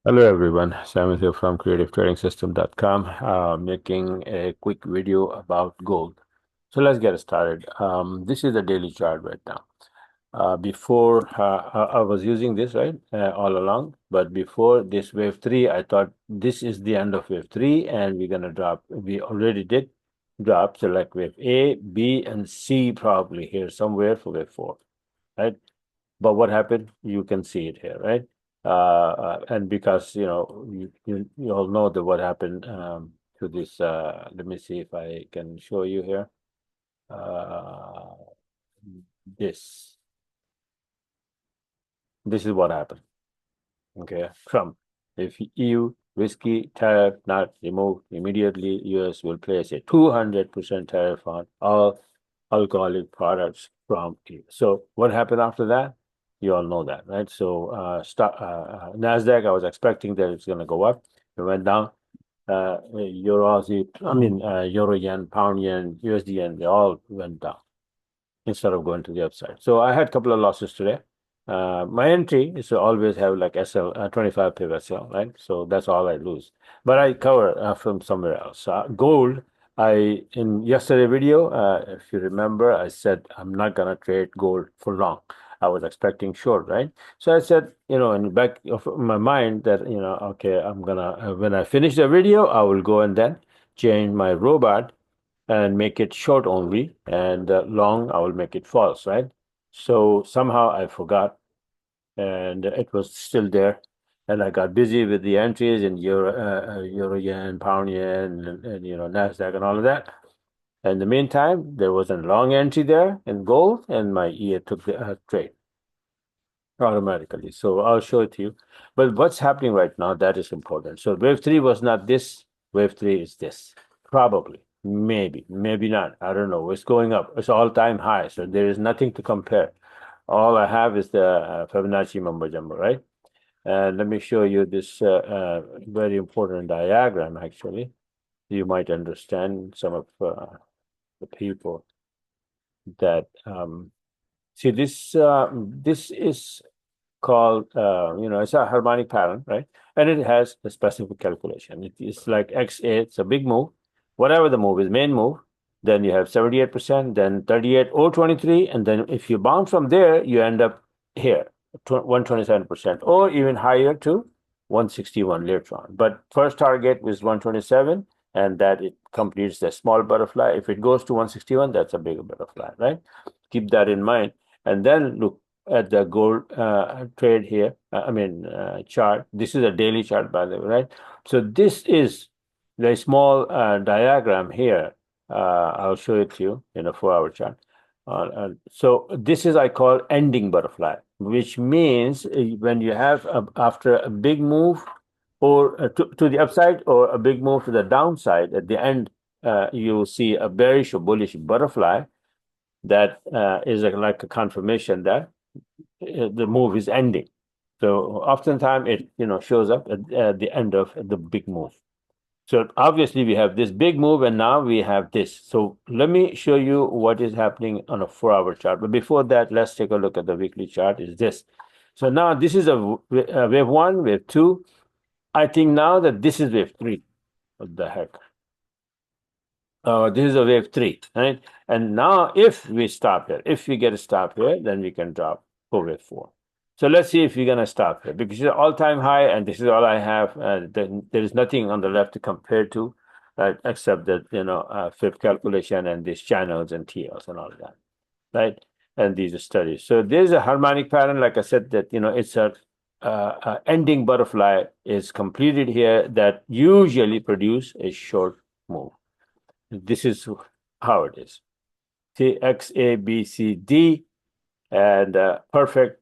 Hello everyone, Simon here from creativetrading.system.com, making a quick video about gold. So let's get started. This is the daily chart right now. Before I was using this right all along, but before this wave three, I thought this is the end of wave three, and we're gonna drop. We already did drop, so like wave A, B, and C probably here somewhere for wave four, right? But what happened? You can see it here, right? And because you all know that what happened to this. Let me see if I can show you here. Uh, this this is what happened. Okay, Trump. If EU whiskey tariff not removed immediately, US will place a 200% tariff on all alcoholic products from EU. So what happened after that? You all know that, right? So Nasdaq, I was expecting that it's going to go up. It went down. Euro, Aussie, Euro yen, pound yen, USD yen, they all went down instead of going to the upside. So I had a couple of losses today. My entry is to always have like SL 25 pip SL, right? So that's all I lose. But I cover from somewhere else. Gold, I in yesterday video, if you remember, I said I'm not gonna trade gold for long. I was expecting short, right? So I said, in the back of my mind that okay, I'm gonna when I finish the video, I will go and then change my robot and make it short only, and long I will make it false, right? So somehow I forgot, and it was still there, and I got busy with the entries in euro yen, pound yen, and Nasdaq and all of that. In the meantime, there was a long entry there in gold, and my EA took the trade automatically. So I'll show it to you. But what's happening right now, that is important. So wave three was not this, wave three is this. Probably, maybe not. I don't know. It's going up. It's all-time high. So there is nothing to compare. All I have is the Fibonacci mumbo jumbo, right? And let me show you this very important diagram, actually. You might understand some of the people that see this is called it's a harmonic pattern, right? And it has a specific calculation. It is like XA, it's a big move. Whatever the move is, main move, then you have 78%, then 38 or 23, and then if you bounce from there, you end up here, 127%, or even higher to 161 later on. But first target was 127, and that it completes the small butterfly. If it goes to 161, that's a bigger butterfly, right? Keep that in mind. And then look at the gold trade here, chart. This is a daily chart, by the way, right? So this is the small diagram here. I'll show it to you in a 4-hour chart. So this is I call ending butterfly, which means when you have after a big move or to the upside or a big move to the downside, at the end you will see a bearish or bullish butterfly that is like a confirmation that the move is ending. So oftentimes it shows up at the end of the big move. So obviously we have this big move, and now we have this. So let me show you what is happening on a 4-hour chart. But before that, let's take a look at the weekly chart. Is this? So now this is a wave one, wave two. I think now that this is wave three. What the heck? This is a wave three, right? And now if we stop here, if we get a stop here, then we can drop for wave four. So let's see if we're gonna stop here, because it's all-time high, and this is all I have. Then there is nothing on the left to compare to, except that fifth calculation and these channels and TLs and all of that, right? And these studies. So there's a harmonic pattern, like I said, that it's a ending butterfly is completed here that usually produce a short move. This is how it is. See, X, A, B, C, D, and perfect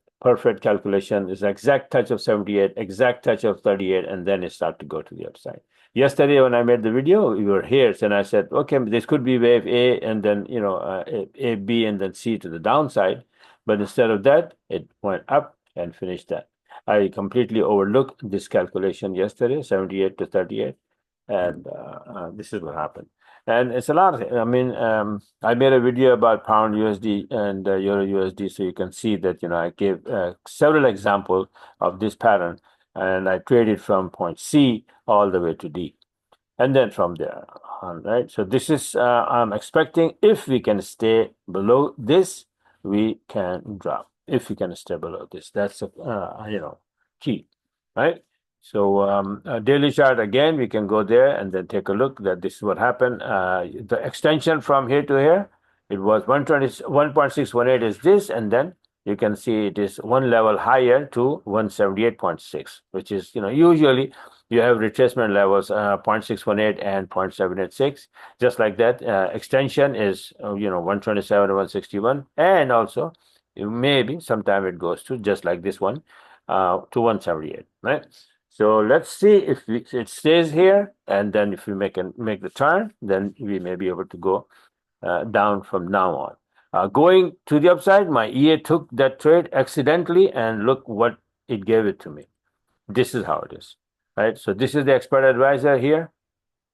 calculation is exact touch of 78, exact touch of 38, and then it start to go to the upside. Yesterday, when I made the video, we were here, and I said, okay, this could be wave A, and then A, B, and then C to the downside. But instead of that, it went up and finished that. I completely overlooked this calculation yesterday, 78 to 38, and this is what happened. And it's a lot of, I mean, I made a video about pound USD and euro USD, so you can see that, I gave several examples of this pattern. and I traded from point C all the way to D, and then from there on, right? So this is I'm expecting if we can stay below this, we can drop. If we can stay below this, that's a key, right? So daily chart again, we can go there and then take a look that this is what happened. The extension from here to here, it was 1.618 is this, and then you can see it is one level higher to 178.6, which is usually you have retracement levels 0.618 and 0.786, just like that. Extension is 127 to 161, and also maybe sometime it goes to just like this one to 178, right? So let's see if it stays here, and then if we make the turn, then we may be able to go down from now on. Going to the upside, my EA took that trade accidentally, and look what it gave it to me. This is how it is, right? So this is the expert advisor here,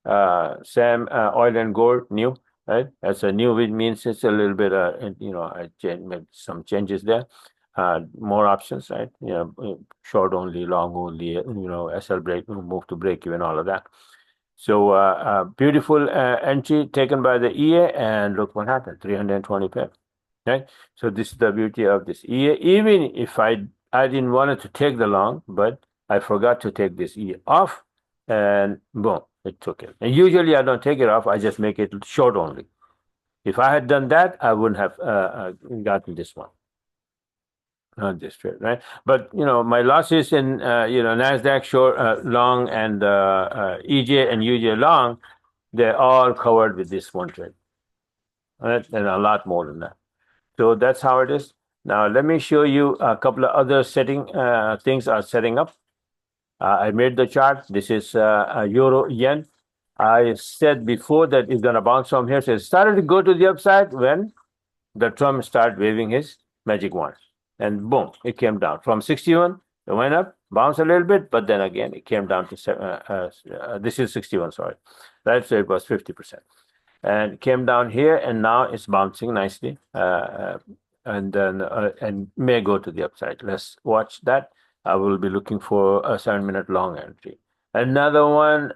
Sam, oil and gold, new, right? That's a new, which means it's a little bit, I made some changes there. More options, right? Short only, long only, SL break, move to break even, all of that. So beautiful entry taken by the EA, and look what happened, 320 pip, right? So this is the beauty of this EA. Even if I didn't want it to take the long, but I forgot to take this EA off, and boom, it took it. And usually I don't take it off, I just make it short only. If I had done that, I wouldn't have gotten this one. Not this trade, right? But my losses in Nasdaq short, long, and EJ and UJ long, they're all covered with this one trade, right? And a lot more than that. So that's how it is. Now let me show you a couple of other things are setting up. I made the chart. This is Euro Yen. I said before that it's going to bounce from here. So it started to go to the upside when the Trump started waving his magic wand. And boom, it came down. From 61, it went up, bounced a little bit, but then again, it came down to, this is 61, sorry. Right, so it was 50%. And came down here, and now it's bouncing nicely. And then and may go to the upside. Let's watch that. I will be looking for a 7-minute long entry. Another one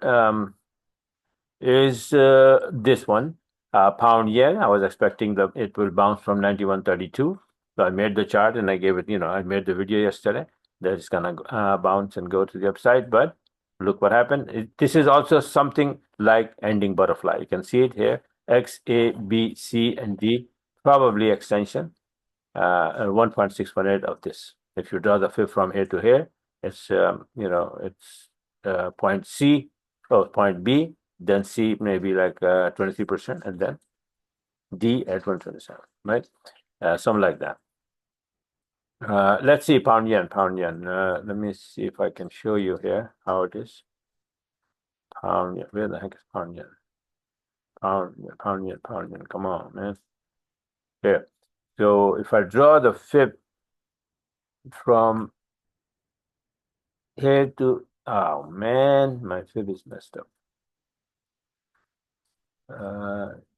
is this one, pound yen. I was expecting that it will bounce from 91.32. So I made the chart and I gave it, I made the video yesterday that it's going to bounce and go to the upside. But look what happened. This is also something like ending butterfly. You can see it here. X, A, B, C, and D, probably extension. 1.618 of this. If you draw the fib from here to here, it's it's point C, point B, then C maybe like 23%, and then D at 127, right? Something like that. Let's see pound yen. Let me see if I can show you here how it is. Pound yen. Where the heck is pound yen? Pound yen. Come on, man. Here. So if I draw the fib from here to, oh man, my fib is messed up.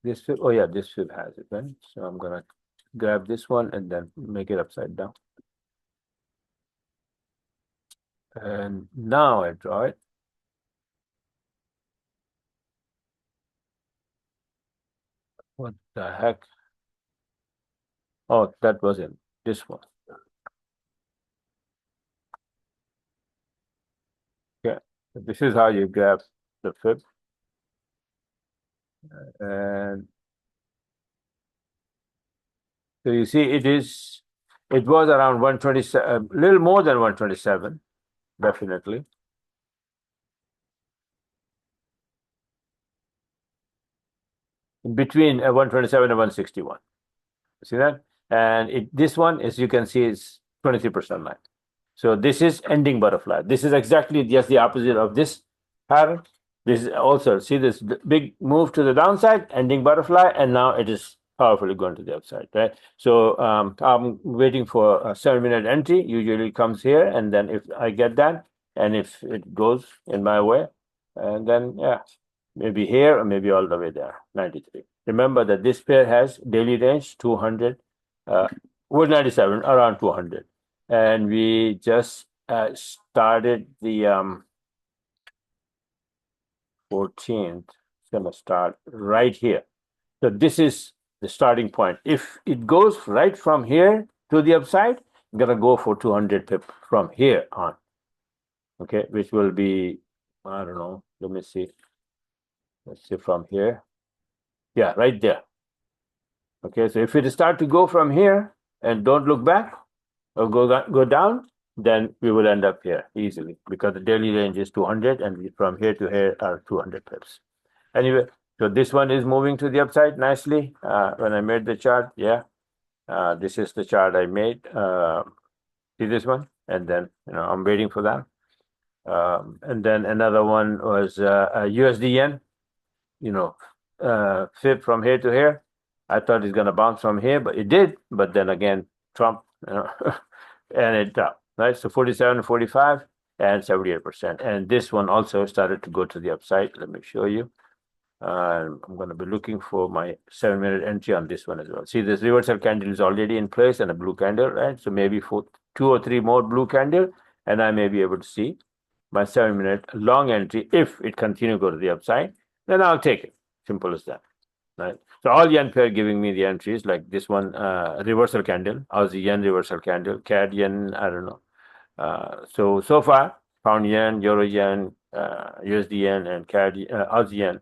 This fib, oh yeah, this fib has it, right? So I'm gonna grab this one and then make it upside down. And now I draw it. What the heck? Oh, that was it. This one. Okay, this is how you grab the fib. And so you see it was around 127, a little more than 127, definitely. In between 127 and 161. See that? And this one, as you can see, is 23% line. So this is ending butterfly. This is exactly just the opposite of this pattern. This is also, see this big move to the downside, ending butterfly, and now it is powerfully going to the upside, right? So I'm waiting for a 7-minute entry. Usually it comes here, and then if I get that, and if it goes in my way, and then yeah, maybe here or maybe all the way there, 93. Remember that this pair has daily range 200, 197, around 200. And we just started the 14th. It's going to start right here. So this is the starting point. If it goes right from here to the upside, I'm going to go for 200 pip from here on. Okay, which will be, I don't know, let me see. Let's see from here. Yeah, right there. Okay, so if it start to go from here and don't look back or go down, then we will end up here easily because the daily range is 200 and from here to here are 200 pips. Anyway, so this one is moving to the upside nicely. When I made the chart, yeah, this is the chart I made. See this one? And then, I'm waiting for that. And then another one was USD yen, flip from here to here. I thought it's going to bounce from here, but it did. But then again, Trump, and it dropped, right? So 47, 45, and 78%. And this one also started to go to the upside. Let me show you. I'm going to be looking for my 7-minute entry on this one as well. See, this reversal candle is already in place and a blue candle, right? So maybe for 2 or 3 more blue candle, and I may be able to see my 7-minute long entry. If it continue to go to the upside, then I'll take it. Simple as that, right? So all yen pair giving me the entries like this one, reversal candle, Aussie yen reversal candle, CAD yen, I don't know. So far, pound yen, euro yen, USD yen, and CAD, Aussie yen,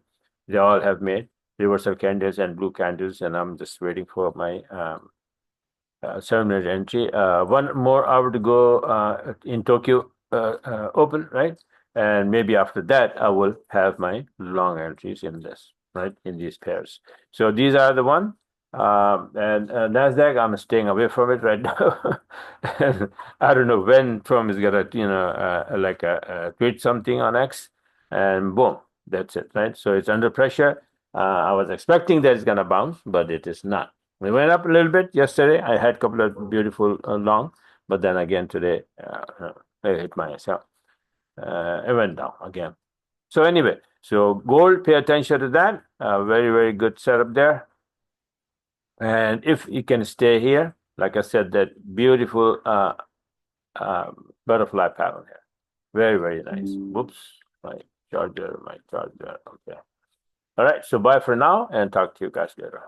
they all have made reversal candles and blue candles, and I'm just waiting for my 7-minute entry. One more hour to go in Tokyo Open, right? And maybe after that, I will have my long entries in this, right? In these pairs. So these are the one. And Nasdaq, I'm staying away from it right now. I don't know when Trump is gonna, tweet something on X, and boom, that's it, right? So it's under pressure. I was expecting that it's gonna bounce, but it is not. We went up a little bit yesterday. I had a couple of beautiful long, but then again today, I hit myself. It went down again. So anyway, so gold, pay attention to that. Very, very good setup there. And if you can stay here, like I said, that beautiful butterfly pattern here. Very, very nice. Whoops, my charger. Okay. All right, so bye for now and talk to you guys later.